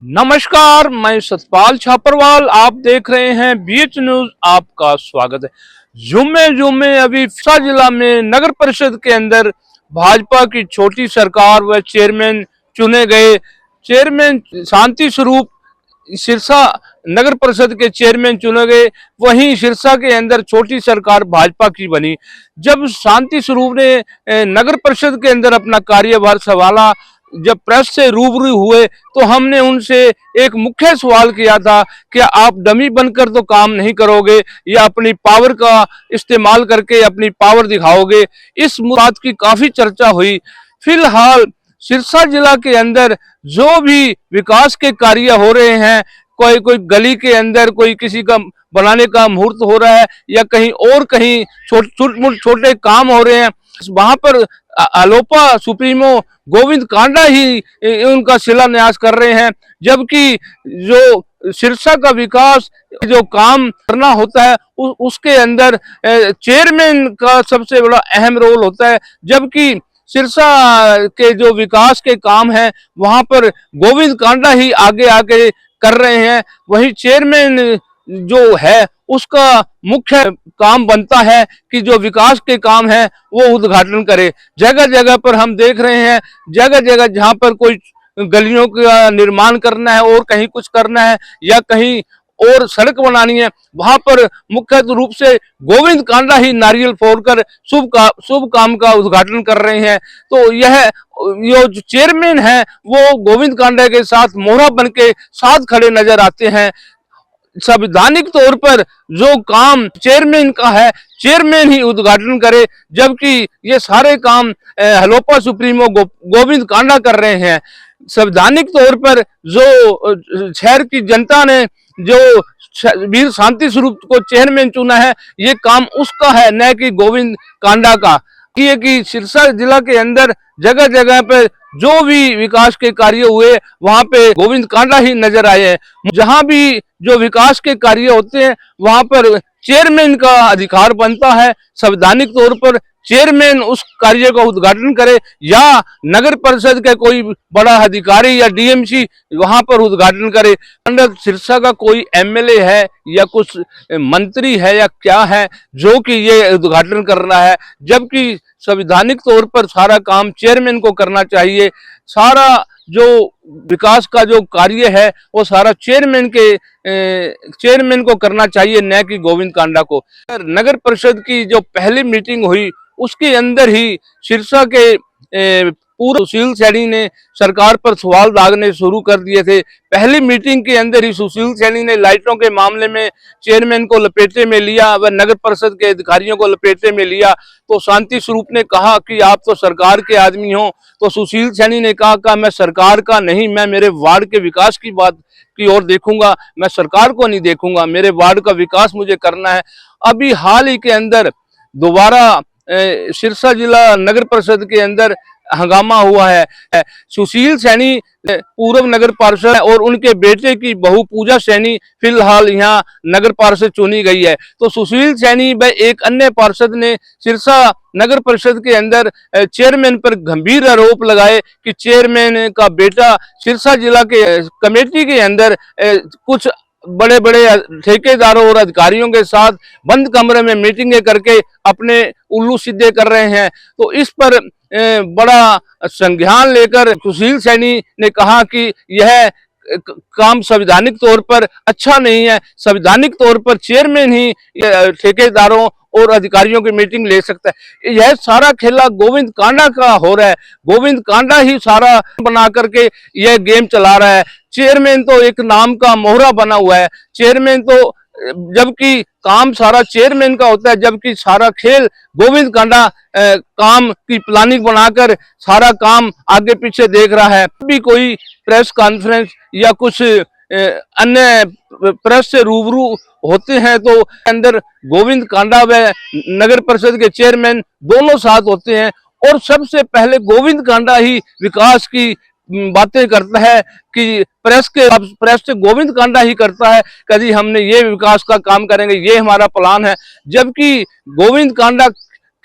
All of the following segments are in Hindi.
नमस्कार, मैं सतपाल छापरवाल। आप देख रहे हैं बीएच न्यूज। आपका स्वागत है। जुम्मे जुम्मे अभी फिसा जिला में नगर परिषद के अंदर भाजपा की छोटी सरकार व चेयरमैन चुने गए। चेयरमैन शांति स्वरूप सिरसा नगर परिषद के चेयरमैन चुने गए। वहीं सिरसा के अंदर छोटी सरकार भाजपा की बनी। जब शांति स्वरूप ने नगर परिषद के अंदर अपना कार्यभार संभाला, जब प्रेस से रूबरू हुए तो हमने उनसे एक मुख्य सवाल किया था कि आप डमी बनकर तो काम नहीं करोगे या अपनी पावर का इस्तेमाल करके अपनी पावर दिखाओगे। इस बात की काफी चर्चा हुई। फिलहाल सिरसा जिला के अंदर जो भी विकास के कार्य हो रहे हैं, कोई कोई गली के अंदर कोई किसी का बनाने का मुहूर्त हो रहा है या कहीं और कहीं छोटे काम हो रहे हैं, वहां पर अलोपा सुप्रीमो गोविंद कांडा ही उनका शिलान्यास कर रहे हैं। जबकि जो सिरसा का विकास जो काम करना होता है उसके अंदर चेयरमैन का सबसे बड़ा अहम रोल होता है। जबकि सिरसा के जो विकास के काम हैं वहां पर गोविंद कांडा ही आगे आके कर रहे हैं। वही चेयरमैन जो है उसका मुख्य काम बनता है कि जो विकास के काम है वो उद्घाटन करे। जगह जगह पर हम देख रहे हैं, जगह जगह जहां पर कोई गलियों का निर्माण करना है और कहीं कुछ करना है या कहीं और सड़क बनानी है, वहां पर मुख्य रूप से गोविंद कांडा ही नारियल फोड़कर शुभ काम का उद्घाटन कर रहे हैं। तो यह जो चेयरमैन है वो गोविंद कांडा के साथ मोहरा बन के साथ खड़े नजर आते हैं। संवैधानिक तौर पर जो काम चेयरमैन का है, चेयरमैन ही उद्घाटन करे, जबकि ये सारे काम हलोपा सुप्रीमो गोविंद कांडा कर रहे हैं। संवैधानिक तौर पर जो शहर की जनता ने जो वीर शांति स्वरूप को चेयरमैन चुना है, ये काम उसका है, न कि गोविंद कांडा का। कि सिरसा जिला के अंदर जगह जगह पे जो भी विकास के कार्य हुए वहां पे गोविंद कांडा ही नजर आए हैं। जहां भी जो विकास के कार्य होते हैं वहां पर चेयरमैन का अधिकार बनता है। संवैधानिक तौर पर चेयरमैन उस कार्य का उद्घाटन करे या नगर परिषद का कोई बड़ा अधिकारी या डीएमसी वहां पर उद्घाटन करे। अंदर सिरसा का कोई एमएलए है या कुछ मंत्री है या क्या है जो कि ये उद्घाटन कर रहा है, जबकि संवैधानिक तौर पर सारा काम चेयरमैन को करना चाहिए। सारा जो विकास का जो कार्य है वो सारा चेयरमैन को करना चाहिए, न कि गोविंद कांडा को। नगर परिषद की जो पहली मीटिंग हुई उसके अंदर ही सिरसा के पूर्व सुशील सैनी ने सरकार पर सवाल दागने शुरू कर दिए थे। पहली मीटिंग के अंदर ही सुशील सैनी ने लाइटों के मामले में चेयरमैन को लपेटे में लिया व नगर परिषद के अधिकारियों को लपेटे में लिया। तो शांति स्वरूप ने कहा कि आप तो सरकार के आदमी हो। तो सुशील सैनी ने कहा मैं सरकार का नहीं, मैं मेरे वार्ड के विकास की बात की ओर देखूंगा, मैं सरकार को नहीं देखूंगा, मेरे वार्ड का विकास मुझे करना है। अभी हाल ही के अंदर दोबारा सिरसा जिला नगर परिषद के अंदर हंगामा हुआ है। सुशील सैनी पूर्व नगर पार्षद और उनके बेटे की बहू पूजा सैनी फिलहाल यहाँ नगर पार्षद चुनी गई है। तो सुशील सैनी व एक अन्य पार्षद ने सिरसा नगर परिषद के अंदर चेयरमैन पर गंभीर आरोप लगाए कि चेयरमैन का बेटा सिरसा जिला के कमेटी के अंदर कुछ बड़े बड़े ठेकेदारों और अधिकारियों के साथ बंद कमरे में मीटिंगें करके अपने उल्लू सीधे कर रहे हैं। तो इस पर बड़ा संज्ञान लेकर सुशील सैनी ने कहा कि यह काम संवैधानिक तौर पर अच्छा नहीं है। संवैधानिक तौर पर चेयरमैन ही ठेकेदारों और अधिकारियों की मीटिंग ले सकता है। यह सारा खेला गोविंद कांडा का हो रहा है। गोविंद कांडा ही सारा बना करके यह गेम चला रहा है। चेयरमैन तो एक नाम का मोहरा बना हुआ है। चेयरमैन तो जबकि काम सारा चेयरमैन का होता है, जबकि सारा खेल गोविंद कांडा काम की प्लानिंग बनाकर सारा काम आगे पीछे देख रहा है। भी कोई प्रेस कॉन्फ्रेंस या कुछ अन्य प्रेस से रूबरू होते हैं तो अंदर गोविंद कांडा व नगर परिषद के चेयरमैन दोनों साथ होते हैं और सबसे पहले गोविंद कांडा ही विकास की बातें करता है कि प्रेस से गोविंद कांडा ही करता है कभी हमने ये विकास का काम करेंगे, ये हमारा प्लान है। जबकि गोविंद कांडा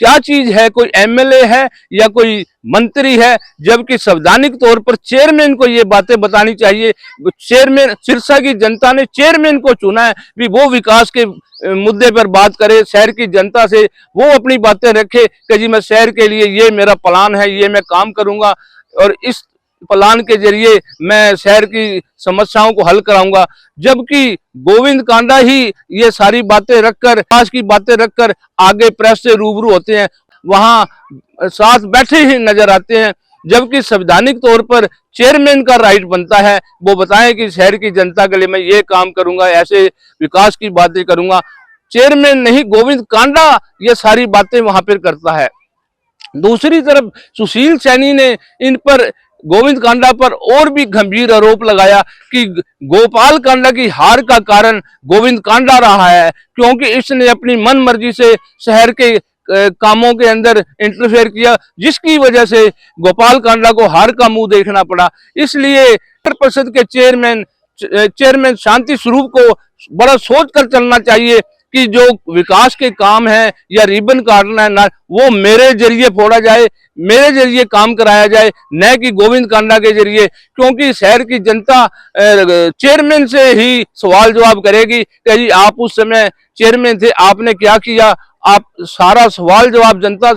क्या चीज है, कोई एमएलए है या कोई मंत्री है, जबकि संवैधानिक तौर पर चेयरमैन को ये बातें बतानी चाहिए। चेयरमैन, सिरसा की जनता ने चेयरमैन को चुना है, भी वो विकास के मुद्दे पर बात करे, शहर की जनता से वो अपनी बातें रखे कि जी मैं शहर के लिए ये मेरा प्लान है, ये मैं काम करूंगा और इस प्लान के जरिए मैं शहर की समस्याओं को हल कराऊंगा। जबकि गोविंद कांडा ही ये सारी बातें रखकर, विकास की बातें रखकर आगे प्रेस से रूबरू होते हैं, वहां साथ बैठे ही नजर आते हैं। जबकि संवैधानिक तौर पर चेयरमैन का राइट बनता है वो बताएं कि शहर की जनता के लिए मैं ये काम करूंगा, ऐसे विकास की बातें करूंगा। चेयरमैन नहीं, गोविंद कांडा ये सारी बातें वहां पर करता है। दूसरी तरफ सुशील सैनी ने इन पर, गोविंद कांडा पर और भी गंभीर आरोप लगाया कि गोपाल कांडा की हार का कारण गोविंद कांडा रहा है, क्योंकि इसने अपनी मन मर्जी से शहर के कामों के अंदर इंटरफेयर किया, जिसकी वजह से गोपाल कांडा को हार का मुंह देखना पड़ा। इसलिए नगर परिषद के चेयरमैन शांति स्वरूप को बड़ा सोच कर चलना चाहिए कि जो विकास के काम है या रिबन काटना है ना, वो मेरे जरिए फोड़ा जाए, मेरे जरिए काम कराया जाए, न कि गोविंद कांडा के जरिए। क्योंकि शहर की जनता चेयरमैन से ही सवाल जवाब करेगी कि जी आप उस समय चेयरमैन थे, आपने क्या किया। आप सारा सवाल जवाब जनता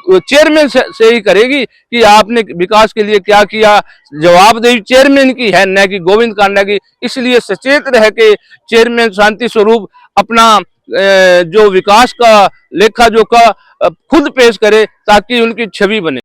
चेयरमैन से ही करेगी कि आपने विकास के लिए क्या किया। जवाबदेही चेयरमैन की है, न कि गोविंद कांडा की। इसलिए सचेत रह के चेयरमैन शांति स्वरूप अपना जो विकास का लेखा जोखा खुद पेश करे, ताकि उनकी छवि बने।